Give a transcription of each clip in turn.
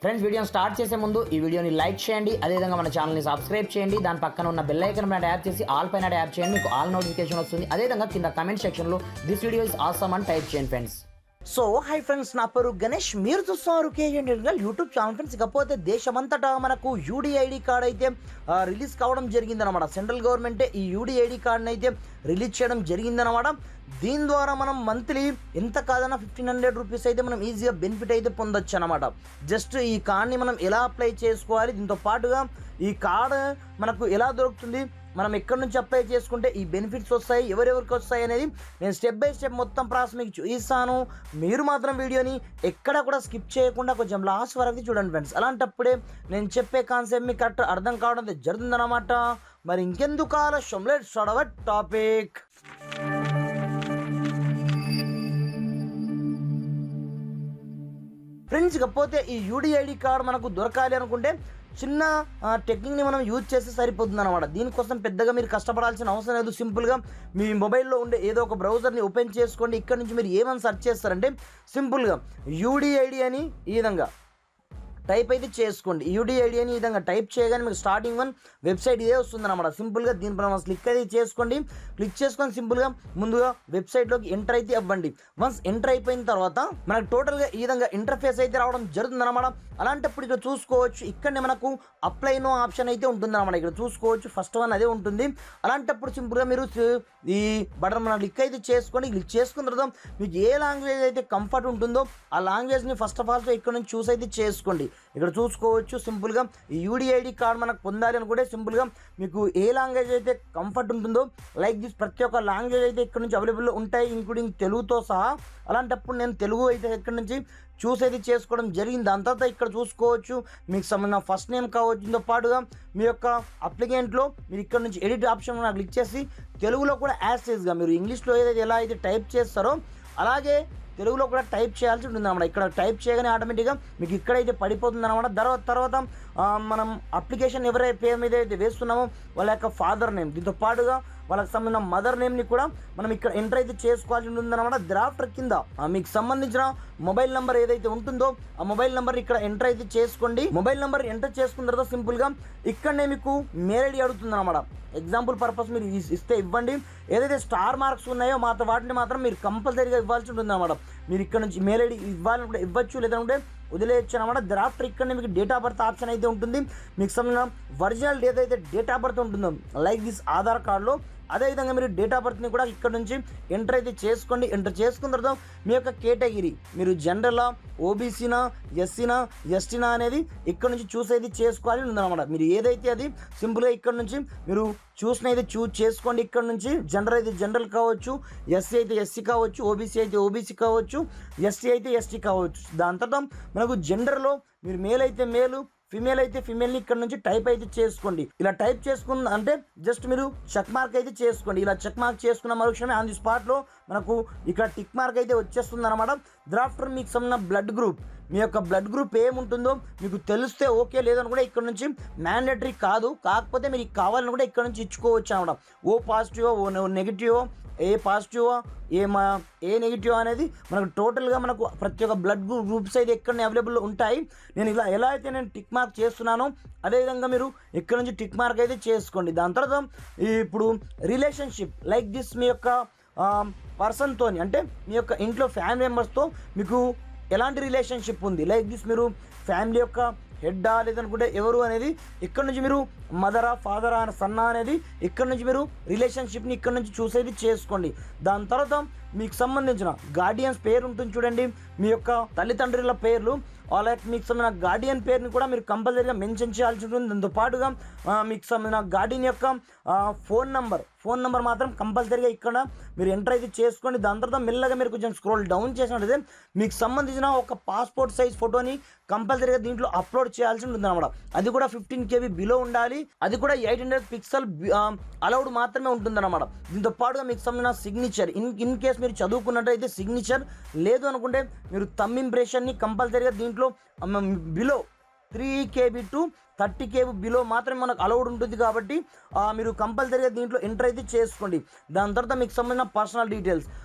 Friends, వీడియోని start చేసే ముందు ఈ వీడియోని లైక్ చేయండి, అదేవిధంగా మన ఛానల్ని సబ్స్క్రైబ్ చేయండి. దాని పక్కన ఉన్న బెల్ ఐకాన్ పైన ట్యాప్ చేసి ఆల్ పైన ట్యాప్ చేయండి, మీకు ఆల్ నోటిఫికేషన్ వస్తుంది. అదేవిధంగా కింద కమెంట్ సెక్షన్లో దిస్ వీడియో ఇస్ ఆసమ్ అని టైప్ చేయండి ఫ్రెండ్స్. సో హై ఫ్రెండ్స్, నా పేరు గణేష్, మీరు చూస్తున్నారు కేఎన్ యూట్యూబ్ ఛానల్. ఫ్రెండ్స్, ఇకపోతే దేశమంతటా మనకు యూడిఐడి కార్డ్ అయితే రిలీజ్ కావడం జరిగిందనమాట. సెంట్రల్ గవర్నమెంటే ఈ యూడిఐడి కార్డ్ని అయితే రిలీజ్ చేయడం జరిగిందనమాట. దీని ద్వారా మనం మంత్లీ ఎంత కాదన్నా 1500 రూపీస్ అయితే మనం ఈజీగా బెనిఫిట్ అయితే పొందొచ్చు అనమాట. జస్ట్ ఈ కార్డ్ని మనం ఎలా అప్లై చేసుకోవాలి, దీంతో పాటుగా ఈ కార్డ్ మనకు ఎలా దొరుకుతుంది, మనం ఎక్కడి నుంచి అప్లై చేసుకుంటే ఈ బెనిఫిట్స్ వస్తాయి, ఎవరెవరికి వస్తాయి అనేది నేను స్టెప్ బై స్టెప్ మొత్తం ప్రాసెస్ మీకు చూపిస్తాను. మీరు మాత్రం వీడియోని ఎక్కడ కూడా స్కిప్ చేయకుండా కొంచెం లాస్ట్ వరకు చూడండి ఫ్రెండ్స్. అలాంటప్పుడే నేను చెప్పే కాన్సెప్ట్ మీకు కరెక్ట్ అర్థం కావడం జరుగుతుందన్నమాట. మరి ఇంకెందుకు ఆలస్యం, let's start our topic. Friends, ఇకపోతే ఈ యూడిఐడి కార్డ్ మనకు దొరకాలి అనుకుంటే చిన్న టెక్నిక్ని మనం యూజ్ చేస్తే సరిపోతుంది అనమాట. దీనికోసం పెద్దగా మీరు కష్టపడాల్సిన అవసరం లేదు. సింపుల్గా మీ మొబైల్లో ఉండే ఏదో ఒక బ్రౌజర్ని ఓపెన్ చేసుకోండి. ఇక్కడ నుంచి మీరు ఏమని సెర్చ్ చేస్తారంటే సింపుల్గా యూడిఐడి అని ఈ విధంగా టైప్ అయితే చేసుకోండి. యూడిఐడి అని ఈ విధంగా టైప్ చేయగానే మీకు స్టార్టింగ్ వన్ వెబ్సైట్ ఇదే వస్తుంది అనమాట. సింపుల్గా దీనిపైన క్లిక్ అయితే చేసుకోండి. క్లిక్ చేసుకొని సింపుల్గా ముందుగా వెబ్సైట్లోకి ఎంటర్ అయితే అవ్వండి. వన్స్ ఎంటర్ అయిపోయిన తర్వాత మనకు టోటల్గా ఈ విధంగా ఇంటర్ఫేస్ అయితే రావడం జరుగుతుంది అనమాట. అలాంటప్పుడు ఇక్కడ చూసుకోవచ్చు, ఇక్కడనే మనకు అప్లై నో ఆప్షన్ అయితే ఉంటుంది అనమాట. ఇక్కడ చూసుకోవచ్చు, ఫస్ట్ వన్ అదే ఉంటుంది. అలాంటప్పుడు సింపుల్గా మీరు ఈ బటన్ మన క్లిక్ అయితే చేసుకోండి. క్లిక్ చేసుకున్న తర్వాత మీకు ఏ లాంగ్వేజ్ అయితే కంఫర్ట్ ఉంటుందో ఆ లాంగ్వేజ్ని ఫస్ట్ ఆఫ్ ఆల్ ఇక్కడ నుంచి చూస్ అయితే చేసుకోండి. ఇక్కడ చూసుకోవచ్చు, సింపుల్గా ఈ యూడిఐడి కార్డ్ మనకు పొందాలి అనుకుంటే సింపుల్గా మీకు ఏ లాంగ్వేజ్ అయితే కంఫర్ట్ ఉంటుందో లైక్ దిస్ ప్రతి ఒక్క లాంగ్వేజ్ అయితే ఇక్కడ నుంచి అవైలబుల్లో ఉంటాయి, ఇంక్లూడింగ్ తెలుగుతో సహా. అలాంటప్పుడు నేను తెలుగు అయితే ఇక్కడ నుంచి చూస్ అయితే చేసుకోవడం జరిగింది. దాని తర్వాత ఇక్కడ చూసుకోవచ్చు, మీకు సంబంధించిన ఫస్ట్ నేమ్ కావచ్చు, దీంతో పాటుగా మీ యొక్క అప్లికెంట్లో మీరు ఇక్కడ నుంచి ఎడిట్ ఆప్షన్ క్లిక్ చేసి తెలుగులో కూడా యాస్టేజ్గా మీరు ఇంగ్లీష్లో ఏదైతే ఎలా అయితే టైప్ చేస్తారో అలాగే తెలుగులో కూడా టైప్ చేయాల్సి ఉంటుంది అన్నమాట. ఇక్కడ టైప్ చేయగానే ఆటోమేటిక్గా మీకు ఇక్కడైతే పడిపోతుంది అనమాట. తర్వాత మనం అప్లికేషన్ ఎవరైతే పేరు మీద అయితే వేస్తున్నామో వాళ్ళ యొక్క ఫాదర్ నేమ్, దీంతో పాటుగా వాళ్ళకి సంబంధించిన మదర్ నేమ్ని కూడా మనం ఇక్కడ ఎంటర్ అయితే చేసుకోవాల్సి ఉంటుందన్నమాట. డ్రాఫ్టర్ కింద మీకు సంబంధించిన మొబైల్ నెంబర్ ఏదైతే ఉంటుందో ఆ మొబైల్ నెంబర్ ఇక్కడ ఎంటర్ అయితే చేసుకోండి. మొబైల్ నెంబర్ ఎంటర్ చేసుకున్న తర్వాత సింపుల్గా ఇక్కడనే మీకు మెయిల్ ఐడి అడుగుతుంది అనమాట. ఎగ్జాంపుల్ పర్పస్ మీరు ఇస్తే ఇవ్వండి. ఏదైతే స్టార్ మార్క్స్ ఉన్నాయో వాటిని మాత్రం మీరు కంపల్సరీగా ఇవ్వాల్సి ఉంటుంది అనమాట. మీరు ఇక్కడ నుంచి మెయిల్ ఐడి ఇవ్వాలనుకుంటే ఇవ్వచ్చు, లేదంటే వదిలేయచ్చు అనమాట. డ్రాఫ్టర్ ఇక్కడ మీకు డేట్ ఆఫ్ బర్త్ ఆప్షన్ అయితే ఉంటుంది. మీకు సంబంధించిన ఒరిజినల్ ఏదైతే డేట్ ఆఫ్ బర్త్ ఉంటుందో లైక్ దిస్ ఆధార్ కార్డులో అదేవిధంగా మీరు డేట్ ఆఫ్ బర్త్ని కూడా ఇక్కడ నుంచి ఎంటర్ అయితే చేసుకోండి. ఎంటర్ చేసుకున్న తర్వాత మీ యొక్క కేటగిరీ మీరు జనరలా, ఓబీసీనా, ఎస్సీనా, ఎస్టీనా అనేది ఇక్కడ నుంచి చూస్ అయితే చేసుకోవాలి ఉందన్నమాట. మీరు ఏదైతే అది సింపుల్గా ఇక్కడ నుంచి మీరు చూసినైతే చూస్ చేసుకోండి. ఇక్కడ నుంచి జనరల్ అయితే జనరల్ కావచ్చు, ఎస్సీ అయితే ఎస్సీ కావచ్చు, ఓబీసీ అయితే ఓబీసీ కావచ్చు, ఎస్టీ అయితే ఎస్టీ కావచ్చు. దాని తర్వాత మనకు జెండర్లో మీరు మేల్ అయితే మేలు, ఫిమేల్ అయితే ఫిమేల్ని ఇక్కడ నుంచి టైప్ అయితే చేసుకోండి. ఇలా టైప్ చేసుకున్న అంటే జస్ట్ మీరు చెక్ మార్క్ అయితే చేసుకోండి. ఇలా చెక్ మార్క్ చేసుకున్న మరుక్షణమే ఆన్ ది స్పాట్లో మనకు ఇక్కడ టిక్ మార్క్ అయితే వచ్చేస్తుంది అనమాట. డ్రాఫ్టర్ మీకు సంబంధించిన బ్లడ్ గ్రూప్, మీ యొక్క బ్లడ్ గ్రూప్ ఏముంటుందో మీకు తెలిస్తే ఓకే, లేదని కూడా ఇక్కడ నుంచి మ్యాండేటరీ కాదు, కాకపోతే మీరు కావాలని కూడా ఇక్కడ నుంచి ఇచ్చుకోవచ్చు అనమాట. ఓ పాజిటివో, ఓ నెగిటివో, ఏ పాజిటివో, ఏ నెగిటివ్ అనేది మనకు టోటల్గా మనకు ప్రతి ఒక్క బ్లడ్ గ్రూప్స్ అయితే ఎక్కడ అవైలబుల్లో ఉంటాయి. నేను ఎలా అయితే నేను టిక్ మార్క్ చేస్తున్నానో అదేవిధంగా మీరు ఇక్కడ నుంచి టిక్ మార్క్ అయితే చేసుకోండి. దాని తర్వాత ఇప్పుడు రిలేషన్షిప్ లైక్ దిస్ మీ యొక్క పర్సన్తో అంటే మీ యొక్క ఇంట్లో ఫ్యామిలీ మెంబర్స్తో మీకు ఎలాంటి రిలేషన్షిప్ ఉంది, లైక్ దిస్ మీరు ఫ్యామిలీ యొక్క హెడ్డా లేదనుకుంటే ఎవరు అనేది ఇక్కడ నుంచి మీరు మదరా, ఫాదరా, సన్నా అనేది ఇక్కడ నుంచి మీరు రిలేషన్షిప్ని ఇక్కడ నుంచి చూసేది చేసుకోండి. దాని తర్వాత మీకు సంబంధించిన గార్డియన్స్ పేరు ఉంటుంది చూడండి, మీ యొక్క తల్లిదండ్రుల పేర్లు, అలాగే మీకు సంబంధించిన గార్డియన్ పేరుని కూడా మీరు కంపల్సరీగా మెన్షన్ చేయాల్సి ఉంటుంది. దాంతో పాటుగా మీకు సంబంధించిన గార్డియన్ యొక్క ఫోన్ నెంబర్ మాత్రం కంపల్సరీగా ఇక్కడ మీరు ఎంటర్ అయితే చేసుకోండి. దాని తర్వాత మెల్లగా మీరు కొంచెం స్క్రోల్ డౌన్ చేసినట్లయితే మీకు సంబంధించిన ఒక పాస్పోర్ట్ సైజ్ ఫోటోని కంపల్సరీగా దీంట్లో అప్లోడ్ చేయాల్సి ఉంటుంది అనమాట. అది కూడా 15 KB బిలో ఉండాలి, అది కూడా 800 పిక్సెల్ అలౌడ్ మాత్రమే ఉంటుందన్నమాట. దీంతో పాటుగా మీకు సంబంధించిన సిగ్నేచర్ ఇన్ కేస్ మీరు చదువుకున్నట్టయితే సిగ్నేచర్, లేదు అనుకుంటే మీరు థంబ్ ఇంప్రెషన్ని కంపల్సరీగా దీంట్లో below 3 KB to 30K below మాత్రమే మనకు అలౌడ్ ఉంటుంది కాబట్టి మీరు కంపల్సరీగా దీంట్లో ఎంటర్ అయితే చేసుకోండి. దాని తర్వాత మీకు సంబంధించిన పర్సనల్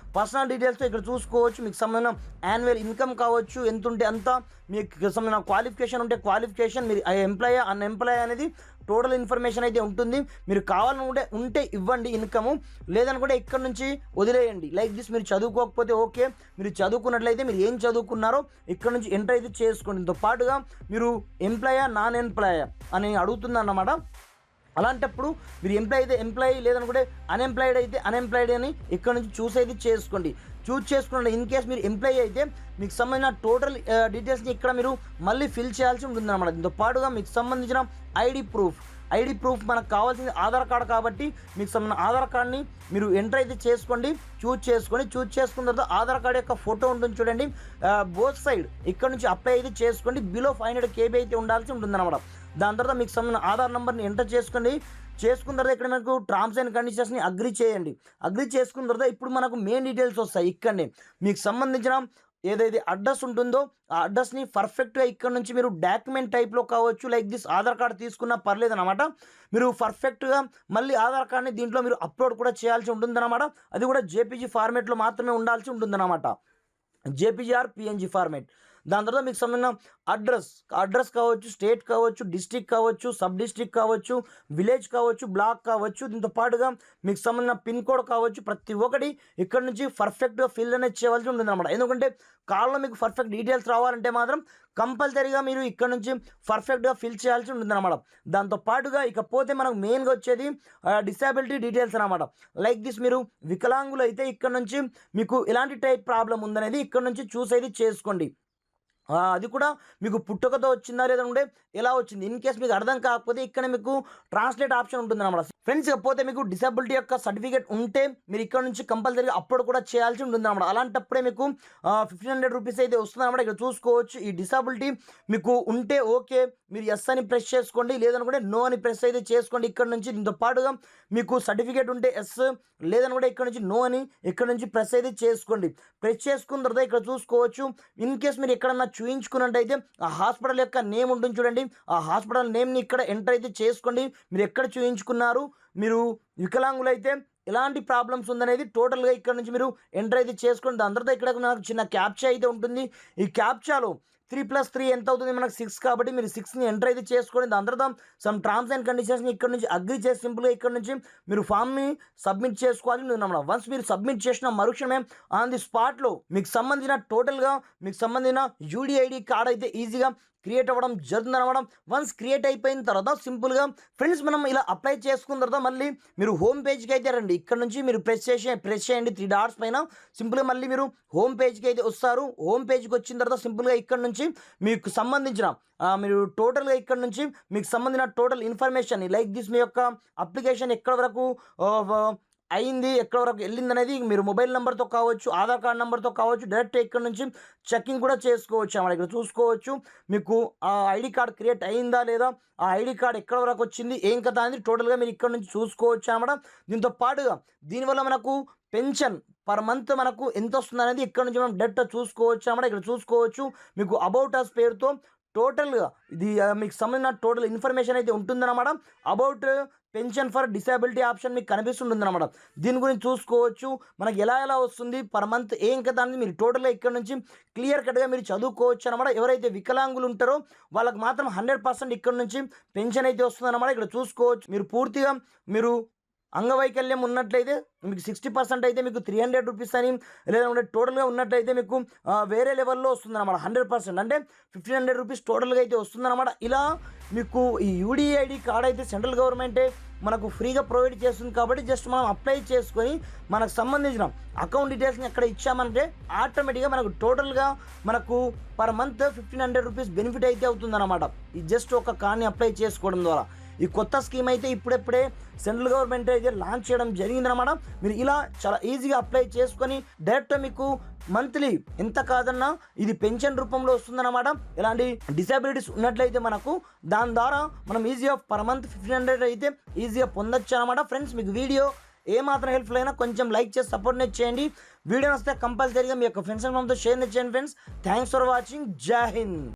డీటెయిల్స్ ఇక్కడ చూసుకోవచ్చు. మీకు సంబంధించిన యాన్యువల్ ఇన్కమ్ కావచ్చు, ఎంత ఉంటే అంత, మీకు సంబంధించిన క్వాలిఫికేషన్ ఉంటే క్వాలిఫికేషన్, మీరు ఎంప్లాయీ అన్ఎంప్లాయీ అనేది టోటల్ ఇన్ఫర్మేషన్ అయితే ఉంటుంది. మీరు కావాలనుకుంటే ఉంటే ఇవ్వండి ఇన్కము, లేదనుకుంటే ఇక్కడ నుంచి వదిలేయండి. లైక్ దిస్ మీరు చదువుకోకపోతే ఓకే, మీరు చదువుకున్నట్లయితే మీరు ఏం చదువుకున్నారో ఇక్కడ నుంచి ఎంటర్ అయితే చేసుకోండి. దీంతో పాటుగా మీరు ఎంప్లాయా నాన్ ఎంప్లాయా అని అడుగుతుందన్నమాట. అలాంటప్పుడు మీరు ఎంప్లాయీ అయితే ఎంప్లాయీ, లేదనుకుంటే అన్ఎంప్లాయిడ్ అయితే అన్ఎంప్లాయిడ్ అని ఇక్కడ నుంచి చూస్ అయితే చేసుకోండి. చూస్ చేసుకున్న ఇన్ కేస్ మీరు ఎంప్లాయీ అయితే మీకు సంబంధించిన టోటల్ డీటెయిల్స్ని ఇక్కడ మీరు మళ్ళీ ఫిల్ చేయాల్సి ఉంటుంది అన్నమాట. దీంతో పాటుగా మీకు సంబంధించిన ఐడి ప్రూఫ్ మనకు కావాల్సింది ఆధార్ కార్డ్ కాబట్టి మీకు సంబంధించిన ఆధార్ కార్డ్ని మీరు ఎంటర్ అయితే చేసుకోండి. చూస్ చేసుకున్న తర్వాత ఆధార్ కార్డ్ యొక్క ఫోటో ఉంటుంది చూడండి, బోత్ సైడ్ ఇక్కడ నుంచి అప్లై అయితే చేసుకోండి. బిలో 500 KB అయితే ఉండాల్సి ఉంటుంది అన్నమాట. దాని తర్వాత మీకు సంబంధించిన ఆధార్ నెంబర్ని ఎంటర్ చేసుకున్న తర్వాత ఇక్కడ మనకు టర్మ్స్ అండ్ కండిషన్స్ని అగ్రీ చేసుకున్న తర్వాత ఇప్పుడు మనకు మెయిన్ డీటెయిల్స్ వస్తాయి. ఇక్కడనే మీకు సంబంధించిన ఏదైతే అడ్రస్ ఉంటుందో ఆ అడ్రస్ని పర్ఫెక్ట్గా ఇక్కడ నుంచి మీరు డాక్యుమెంట్ టైప్లో కావచ్చు, లైక్ దిస్ ఆధార్ కార్డ్ తీసుకున్నా పర్లేదు అనమాట. మీరు పర్ఫెక్ట్గా మళ్ళీ ఆధార్ కార్డ్ని దీంట్లో మీరు అప్లోడ్ కూడా చేయాల్సి ఉంటుందన్నమాట. అది కూడా JPG ఫార్మేట్లో మాత్రమే ఉండాల్సి ఉంటుందన్నమాట, JPG ఆర్ PNG ఫార్మేట్. దాని తర్వాత మీకు సంబంధించిన అడ్రస్ కావచ్చు, స్టేట్ కావచ్చు, డిస్ట్రిక్ట్ కావచ్చు, సబ్ డిస్ట్రిక్ట్ కావచ్చు, విలేజ్ కావచ్చు, బ్లాక్ కావచ్చు, దీంతో పాటుగా మీకు సంబంధించిన పిన్ కోడ్ కావచ్చు, ప్రతి ఒక్కటి ఇక్కడ నుంచి పర్ఫెక్ట్గా ఫిల్ అనేది చేయవలసి ఉంటుంది అనమాట. ఎందుకంటే కాల్లో మీకు పర్ఫెక్ట్ డీటెయిల్స్ రావాలంటే మాత్రం కంపల్సరీగా మీరు ఇక్కడ నుంచి పర్ఫెక్ట్గా ఫిల్ చేయాల్సి ఉంటుంది అనమాట. దాంతో పాటుగా ఇకపోతే మనకు మెయిన్గా వచ్చేది డిసేబిలిటీ డీటెయిల్స్ అనమాట. లైక్ దిస్ మీరు వికలాంగులు అయితే ఇక్కడ నుంచి మీకు ఎలాంటి టైప్ ప్రాబ్లం ఉందనేది ఇక్కడ నుంచి చూస్ అయితే చేసుకోండి. అది కూడా మీకు పుట్టుకతో వచ్చిందా లేదంటే ఎలా వచ్చింది, ఇన్ కేస్ మీకు అర్థం కాకపోతే ఇక్కడ మీకు ట్రాన్స్లేట్ ఆప్షన్ ఉంటుంది అన్నమాట. ఫ్రెండ్స్ ఇకపోతే మీకు డిసేబిలిటీ యొక్క సర్టిఫికేట్ ఉంటే మీరు ఇక్కడ నుంచి కంపల్సరీగా అప్లోడ్ కూడా చేయాల్సి ఉంటుంది అన్నమాట. అలాంటప్పుడే మీకు 1500 రూపీస్ అయితే వస్తుంది అన్నమాట. ఇక్కడ చూసుకోవచ్చు. ఈ డిసేబిలిటీ మీకు ఉంటే ఓకే, మీరు ఎస్ అని ప్రెస్ చేసుకోండి, లేదనుకుంటే నో అని ప్రెస్ అయితే చేసుకోండి ఇక్కడ నుంచి. దీంతో పాటుగా మీకు సర్టిఫికేట్ ఉంటే ఎస్, లేదనుకుంటే ఇక్కడ నుంచి నో అని ఇక్కడ నుంచి ప్రెస్ అయితే చేసుకోండి. ప్రెస్ చేసుకున్న తర్వాత ఇక్కడ చూసుకోవచ్చు. ఇన్ కేస్ మీరు ఎక్కడన్నా చూయించుకున్నట్టయితే ఆ హాస్పిటల్ యొక్క నేమ్ ఉంటుంది చూడండి, ఆ హాస్పిటల్ నేమ్ని ఇక్కడ ఎంటర్ అయితే చేసుకోండి. మీరు ఎక్కడ చూయించుకున్నారు, మీరు వికలాంగులు అయితే ఎలాంటి ప్రాబ్లమ్స్ ఉందనేది టోటల్గా ఇక్కడ నుంచి మీరు ఎంటర్ అయితే చేసుకోండి. దాని తర్వాత ఇక్కడ నాకు చిన్న క్యాప్చా అయితే ఉంటుంది. ఈ క్యాప్చాలో 3+3 ఎంత అవుతుంది, మనకు 6 కాబట్టి మీరు 6ని ఎంటర్ అయితే చేసుకోండి. దాని తర్వాత సమ్ టర్మ్స్ అండ్ కండిషన్స్ని ఇక్కడ నుంచి అగ్రీ చేసి సింపుల్గా ఇక్కడ నుంచి మీరు ఫామ్ని సబ్మిట్ చేసుకోవాలి అన్నమాట. వన్స్ మీరు సబ్మిట్ చేసిన మరుక్షణమే ఆన్ ది స్పాట్లో మీకు సంబంధించిన టోటల్గా మీకు సంబంధించిన UDID కార్డ్ అయితే ఈజీగా క్రియేట్ అవ్వడం జరుగుతుంది అనమాట. వన్స్ క్రియేట్ అయిపోయిన తర్వాత సింపుల్గా ఫ్రెండ్స్ మనం ఇలా అప్లై చేసుకున్న తర్వాత మళ్ళీ మీరు హోమ్ పేజ్కి అయితే రండి. ఇక్కడ నుంచి మీరు ప్రెస్ చేయండి 3 డాట్స్ పైన. సింపుల్గా మళ్ళీ మీరు హోమ్ పేజ్కి అయితే వస్తారు. హోమ్ పేజ్కి వచ్చిన తర్వాత సింపుల్గా ఇక్కడ నుంచి మీకు సంబంధించిన మీరు టోటల్గా ఇక్కడ నుంచి మీకు సంబంధించిన టోటల్ ఇన్ఫర్మేషన్ లైక్ దిస్ మీ యొక్క అప్లికేషన్ ఎక్కడ వరకు అయింది, ఎక్కడ వరకు వెళ్ళింది అనేది మీరు మొబైల్ నెంబర్తో కావచ్చు, ఆధార్ కార్డ్ నెంబర్తో కావచ్చు, డైరెక్ట్ ఇక్కడ నుంచి చెకింగ్ కూడా చేసుకోవచ్చు అన్నమాట. ఇక్కడ చూసుకోవచ్చు మీకు ఆ ఐడి కార్డ్ క్రియేట్ అయిందా లేదా, ఆ ఐడి కార్డ్ ఎక్కడ వరకు వచ్చింది, ఏం కదా అనేది టోటల్గా మీరు ఇక్కడ నుంచి చూసుకోవచ్చు అన్నమాట. దీంతో పాటుగా దీనివల్ల మనకు పెన్షన్ పర్ మంత్ మనకు ఎంత వస్తుంది అనేది ఇక్కడ నుంచి మనం డైరెక్ట్ చూసుకోవచ్చు అన్నమాట. ఇక్కడ చూసుకోవచ్చు మీకు అబౌట్ అస్ పేరుతో టోటల్గా ఇది మీకు సంబంధించిన టోటల్ ఇన్ఫర్మేషన్ అయితే ఉంటుందన్నమాట. About pension for disability option మీకు కనిపిస్తుంటుంది అనమాట. దీని గురించి చూసుకోవచ్చు. మనకి ఎలా వస్తుంది పర్ మంత్ ఏం కదా అని మీరు టోటల్గా ఇక్కడ నుంచి క్లియర్ కట్గా మీరు చదువుకోవచ్చు అనమాట. ఎవరైతే వికలాంగులు ఉంటారో వాళ్ళకి మాత్రం 100% ఇక్కడ నుంచి పెన్షన్ అయితే వస్తుంది అనమాట. ఇక్కడ చూసుకోవచ్చు. మీరు పూర్తిగా మీరు అంగవైకల్యం ఉన్నట్లయితే మీకు 60% అయితే మీకు 300 రూపీస్ అని, లేదంటే టోటల్గా ఉన్నట్లయితే మీకు వేరే లెవెల్లో వస్తుందన్నమాట. 100% అంటే 1500 రూపీస్ టోటల్గా అయితే వస్తుందన్నమాట. ఇలా మీకు ఈ UDID కార్డ్ అయితే సెంట్రల్ గవర్నమెంటే మనకు ఫ్రీగా ప్రొవైడ్ చేస్తుంది కాబట్టి జస్ట్ మనం అప్లై చేసుకొని మనకు సంబంధించిన అకౌంట్ డీటెయిల్స్ని ఎక్కడ ఇచ్చామంటే ఆటోమేటిక్గా మనకు టోటల్గా మనకు పర్ మంత్ 1500 రూపీస్ బెనిఫిట్ అయితే అవుతుందన్నమాట. ఈ జస్ట్ ఒక కార్డ్ని అప్లై చేసుకోవడం ద్వారా. ఈ కొత్త స్కీమ్ అయితే ఇప్పుడే సెంట్రల్ గవర్నమెంట్ అయితే లాంచ్ చేయడం జరిగిందనమాట. మీరు ఇలా చాలా ఈజీగా అప్లై చేసుకొని డైరెక్ట్ మీకు మంత్లీ ఎంత కాదన్నా ఇది పెన్షన్ రూపంలో వస్తుందన్నమాట. ఇలాంటి డిసేబిలిటీస్ ఉన్నట్లయితే మనకు దాని ద్వారా మనం ఈజీగా పర్ మంత్ 1500 అయితే ఈజీగా పొందొచ్చు అనమాట. ఫ్రెండ్స్ మీకు వీడియో ఏమాత్రం హెల్ప్ఫుల్ అయినా కొంచెం లైక్ చేసి సపోర్ట్ చేయండి. వీడియో వస్తే కంపల్సరీగా మీ యొక్క ఫ్రెండ్స్ అండ్ ఫ్యామిలీతో షేర్ చేయండి ఫ్రెండ్స్. Thanks for watching. జై హింద్.